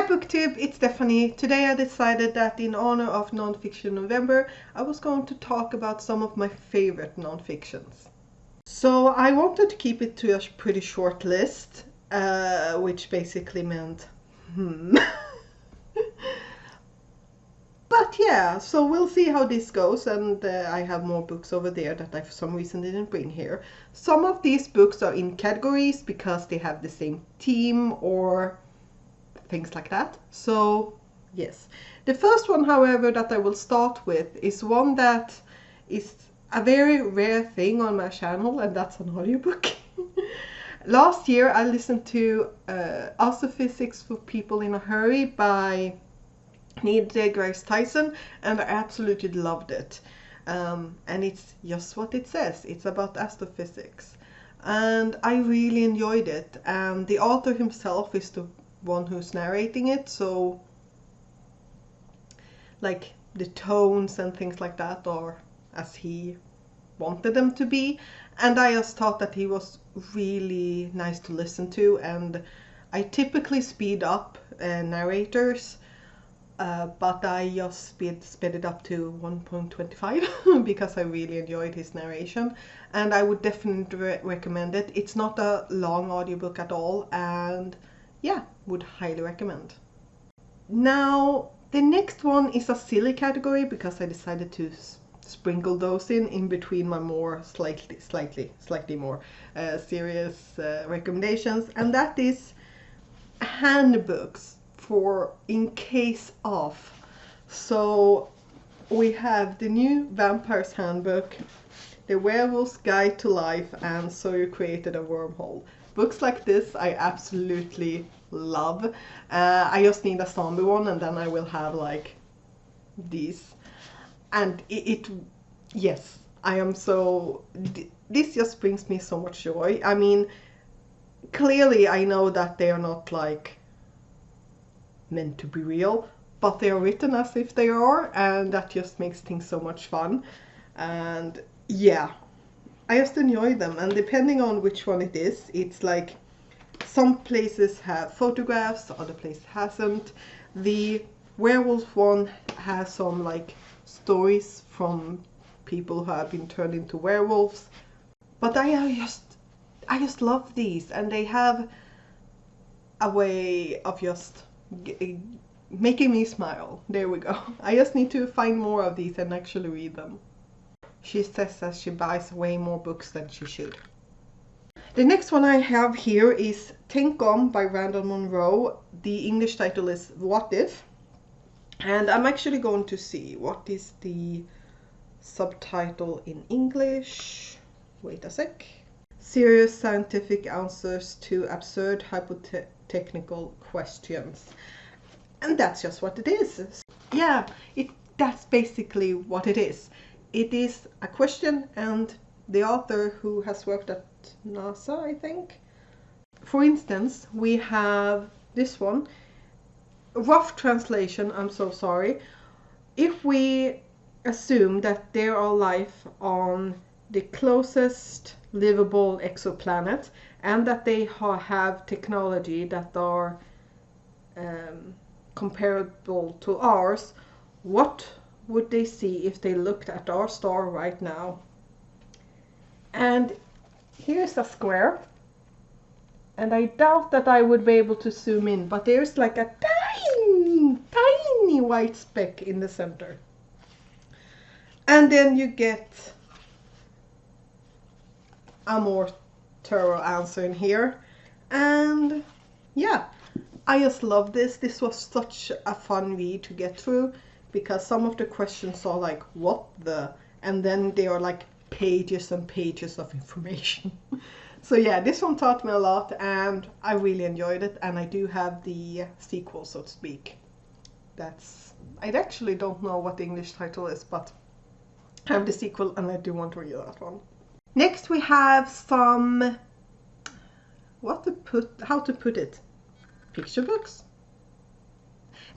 Hi BookTube, it's Stephanie. Today I decided that in honor of Nonfiction November, I was going to talk about some of my favorite nonfictions. So I wanted to keep it to a pretty short list, which basically meant But yeah, so we'll see how this goes, and I have more books over there that I for some reason didn't bring here. Some of these books are in categories because they have the same theme or things like that. So yes, the first one, however, that I will start with is one that is a very rare thing on my channel, and that's an audiobook. Last year I listened to Astrophysics for People in a Hurry by Neil deGrasse Tyson, and I absolutely loved it. And it's just what it says. It's about astrophysics. And I really enjoyed it. And the author himself is the one who's narrating it, so like the tones and things like that are as he wanted them to be. And I just thought that he was really nice to listen to, and I typically speed up narrators. But I just sped it up to 1.25 because I really enjoyed his narration, and I would definitely recommend it. It's not a long audiobook at all, and yeah, would highly recommend. Now, the next one is a silly category because I decided to sprinkle those in between my more slightly more serious recommendations, and that is handbooks for in case of. So we have the new Vampire's Handbook, The Werewolf's Guide to Life, and So You Created a Wormhole. Books like this I absolutely love. I just need a zombie one, and then I will have like these. And yes, I am so, this just brings me so much joy. I mean, clearly I know that they are not like meant to be real, but they are written as if they are, and that just makes things so much fun. And yeah, I just enjoy them, and depending on which one it is, it's like some places have photographs, other places hasn't. The werewolf one has some like stories from people who have been turned into werewolves, but I just love these, and they have a way of just making me smile. There we go. I just need to find more of these and actually read them. She says that she buys way more books than she should. The next one I have here is Think On by Randall Munro. The English title is What If? And I'm actually going to see what is the subtitle in English. Wait a sec. Serious scientific answers to absurd hypothetical questions. And that's just what it is. Yeah, that's basically what it is. It is a question, and the author, who has worked at NASA, I think. For instance, we have this one. Rough translation, I'm so sorry. If we assume that there are life on the closest livable exoplanet, and that they have technology that are comparable to ours, what would they see if they looked at our star right now? And here's a square, and I doubt that I would be able to zoom in, but there's like a tiny white speck in the center. And then you get a more thorough answer in here. And yeah, I just love this. This was such a fun read to get through, because some of the questions are like, what the? And then they are like pages and pages of information. So yeah, this one taught me a lot, and I really enjoyed it. And I do have the sequel, so to speak. I actually don't know what the English title is, but I have the sequel, and I do want to read that one. Next we have some, how to put it, picture books?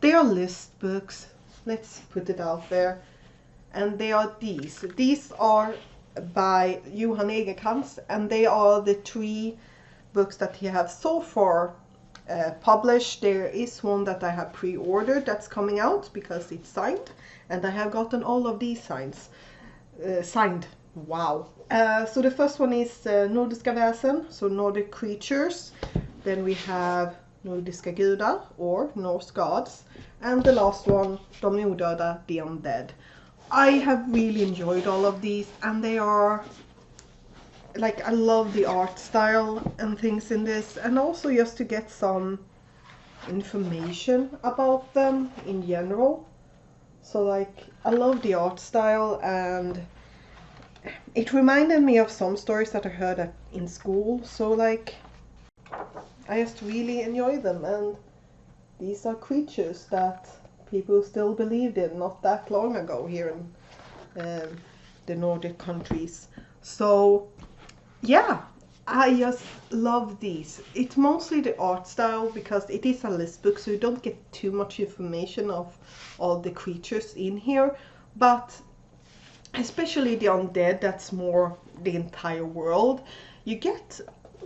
They are list books, let's put it out there. And they are these. These are by Johan Egerkrantz, and they are the 3 books that he has so far published. There is one that I have pre-ordered that's coming out because it's signed, and I have gotten all of these signed. Wow. So the first one is Nordiska väsen, so Nordic creatures. Then we have Nordiska gudar, or Norse gods. And the last one, De odöda, the undead. I have really enjoyed all of these, and they are, like, I love the art style and things in this, and also just to get some information about them in general. So like, I love the art style, and it reminded me of some stories that I heard in school. So like, I just really enjoy them, and these are creatures that people still believed in not that long ago here in the Nordic countries. So yeah, I just love these. It's mostly the art style because it is a list book, so you don't get too much information of all the creatures in here. But especially the undead, that's more the entire world. You get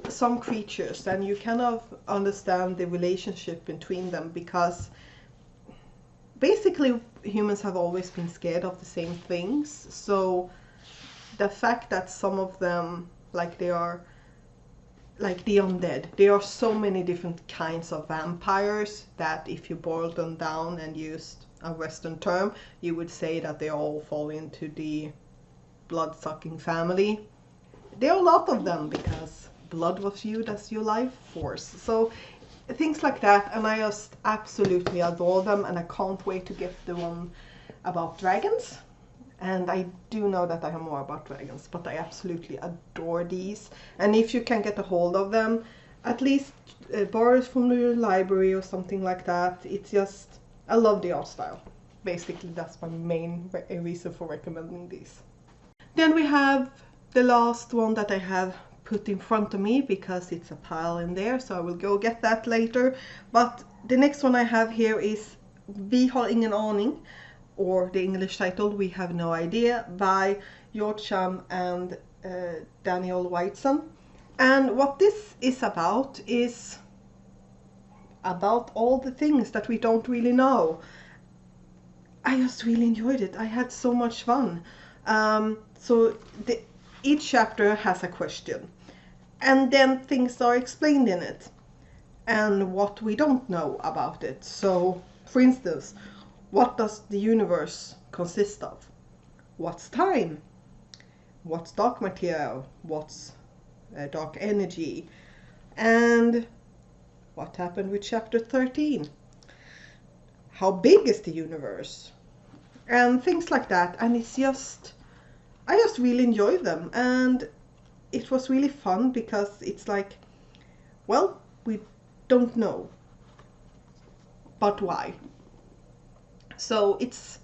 some creatures and you kind of understand the relationship between them, because basically humans have always been scared of the same things. So the fact that some of them, like, they are like the undead, there are so many different kinds of vampires that if you boil them down and used a Western term, you would say that they all fall into the blood-sucking family. There are a lot of them because blood was viewed as your life force. So things like that, and I just absolutely adore them, and I can't wait to get the one about dragons. And I do know that I have more about dragons, but I absolutely adore these. And if you can get a hold of them, at least borrow it from your library or something like that. It's just, I love the art style. Basically, that's my main reason for recommending these. Then we have the last one that I have put in front of me because it's a pile in there, so I will go get that later. But the next one I have here is Vi har ingen aning, or the English title, We Have No Idea, by George Cham and Daniel Whiteson. And what this is about all the things that we don't really know. I just really enjoyed it. I had so much fun. So each chapter has a question, and then things are explained in it, and what we don't know about it. So, for instance, what does the universe consist of? What's time? What's dark material? What's dark energy? And what happened with chapter 13? How big is the universe? And things like that. And it's just, I just really enjoy them. And it was really fun because it's like, well, we don't know, but why? So it's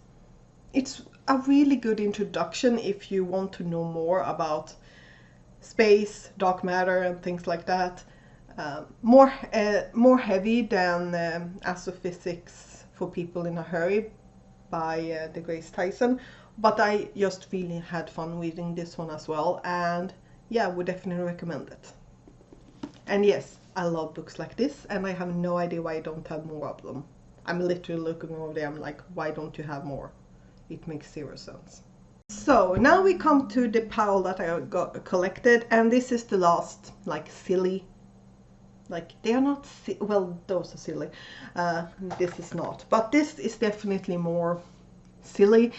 a really good introduction if you want to know more about space, dark matter, and things like that. More heavy than Astrophysics for People in a Hurry by the Grace Tyson, but I just really had fun reading this one as well, and yeah, would definitely recommend it. And yes, I love books like this, and I have no idea why I don't have more of them. I'm literally looking over there, I'm like, why don't you have more? It makes zero sense. So now we come to the pile that I got collected, and this is the last, like, silly, like, they are not, well, those are silly, this is not, but this is definitely more silly.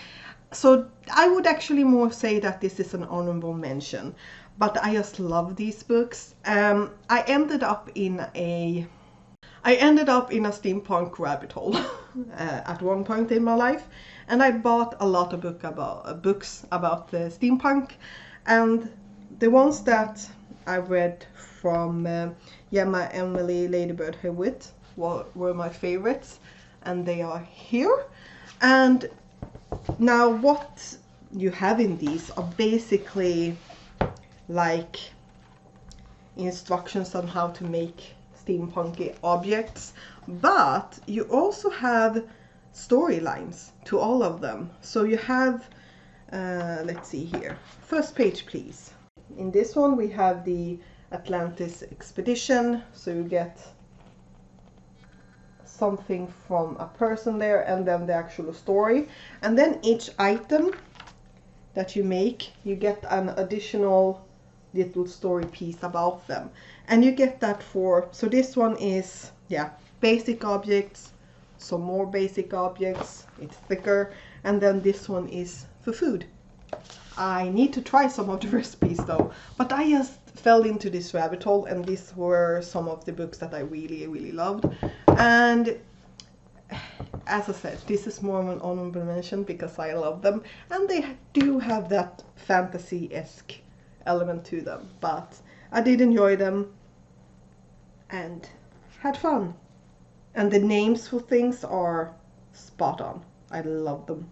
So I would actually more say that this is an honorable mention, but I just love these books. I ended up in a steampunk rabbit hole at one point in my life, and I bought a lot of books about the steampunk, and the ones that I read from Gemma, Emily, Ladybird, Herwit were my favorites, and they are here. And now what you have in these are basically like instructions on how to make steampunky objects, but you also have storylines to all of them. So you have, let's see here, first page please. In this one we have the Atlantis expedition, so you get something from a person there, and then the actual story. And then each item that you make, you get an additional little story piece about them. And you get that for, so this one is, yeah, basic objects, some more basic objects, it's thicker, and then this one is for food. I need to try some of the recipes though, but I just fell into this rabbit hole, and these were some of the books that I really loved. And as I said, this is more of an honorable mention because I love them, and they do have that fantasy-esque element to them, but I did enjoy them and had fun. And the names for things are spot on. I love them.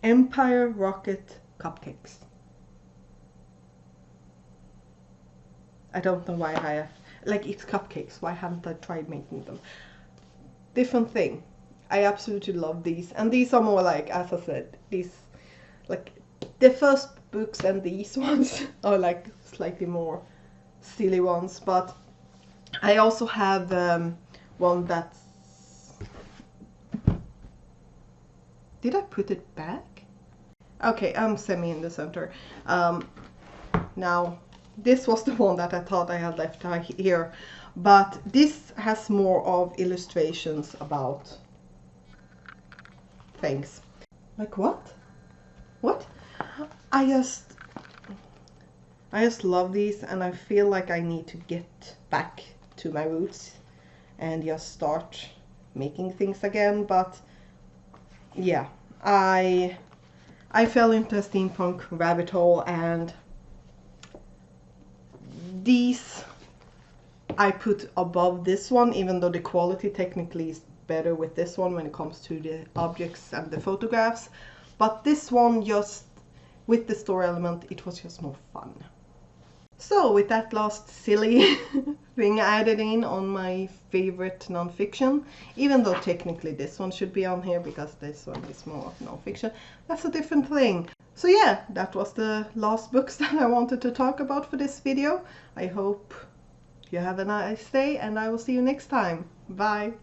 Empire Rocket Cupcakes. I don't know why I have, like, it's cupcakes, why haven't I tried making them? Different thing. I absolutely love these, and these are more like, as I said, these, like, the first books and these ones are like slightly more silly ones, but I also have one that's, did I put it back? Okay, I'm semi in the center. Now, this was the one that I thought I had left here, but this has more of illustrations about things. Like what? What? I just love these, and I feel like I need to get back to my roots and just start making things again. But yeah, I fell into a steampunk rabbit hole, and these I put above this one, even though the quality technically is better with this one when it comes to the objects and the photographs. But this one, just with the story element, it was just more fun. So with that last silly thing I added in on my favorite nonfiction, even though technically this one should be on here because this one is more nonfiction, that's a different thing. So yeah, that was the last books that I wanted to talk about for this video. I hope you have a nice day, and I will see you next time. Bye!